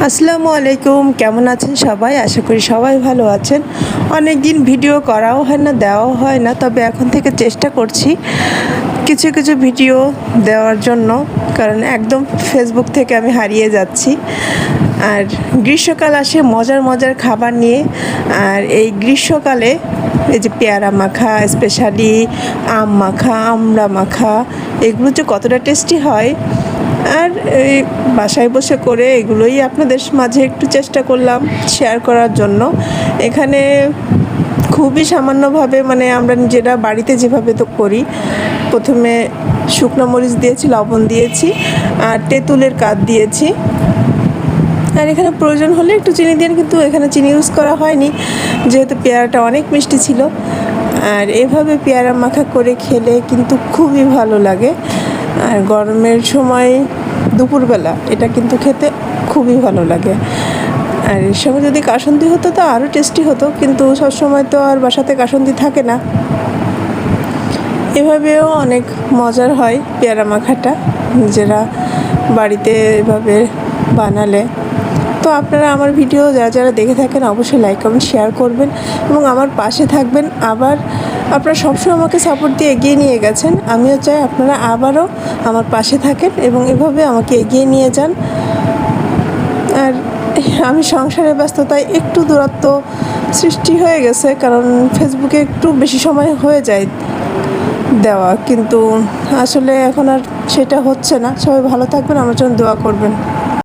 আসসালামু আলাইকুম, কেমন আছেন সবাই? আশা করি সবাই ভালো আছেন। অনেক দিন ভিডিও করাও হয় না, দেওয়াও হয় না, তবে এখন থেকে চেষ্টা করছি কিছু কিছু ভিডিও দেওয়ার জন্য, কারণ একদম ফেসবুক থেকে আমি হারিয়ে যাচ্ছি। আর গ্রীষ্মকাল আসে মজার মজার খাবার নিয়ে। আর এই গ্রীষ্মকালে এই যে পেয়ারা মাখা, স্পেশালি আম মাখা, আমড়া মাখা, এগুলো যে কতটা টেস্টি হয়। আর এই বাসায় বসে করে এগুলোই আপনাদের মাঝে একটু চেষ্টা করলাম শেয়ার করার জন্য। এখানে খুবই সামান্যভাবে, মানে আমরা নিজেরা বাড়িতে যেভাবে তো করি, প্রথমে শুকনো মরিচ দিয়েছি, লবণ দিয়েছি, আর তেঁতুলের কাঠ দিয়েছি। আর এখানে প্রয়োজন হলে একটু চিনি দিয়ে, কিন্তু এখানে চিনি ইউজ করা হয়নি যেহেতু পেয়ারাটা অনেক মিষ্টি ছিল। আর এভাবে পেয়ারা মাখা করে খেলে কিন্তু খুবই ভালো লাগে। আর গরমের সময় দুপুরবেলা এটা কিন্তু খেতে খুবই ভালো লাগে। আর এর সঙ্গে যদি কাসুন্দি হতো তো আরও টেস্টি হতো, কিন্তু সবসময় তো আর বাসাতে কাসুন্দি থাকে না। এভাবেও অনেক মজার হয় পেয়ারা মাখাটা নিজেরা বাড়িতে এভাবে বানালে। তো আপনারা আমার ভিডিও যারা যারা দেখে থাকেন অবশ্যই লাইক কমেন্ট শেয়ার করবেন এবং আমার পাশে থাকবেন। আবার আপনারা সবসময় আমাকে সাপোর্ট দিয়ে এগিয়ে নিয়ে গেছেন, আমিও চাই আপনারা আবারও আমার পাশে থাকেন এবং এভাবে আমাকে এগিয়ে নিয়ে যান। আর আমি সংসারের ব্যস্ততায় একটু দূরত্ব সৃষ্টি হয়ে গেছে, কারণ ফেসবুকে একটু বেশি সময় হয়ে যায় দেওয়া, কিন্তু আসলে এখন আর সেটা হচ্ছে না। সবাই ভালো থাকবেন, আমার জন্য দোয়া করবেন।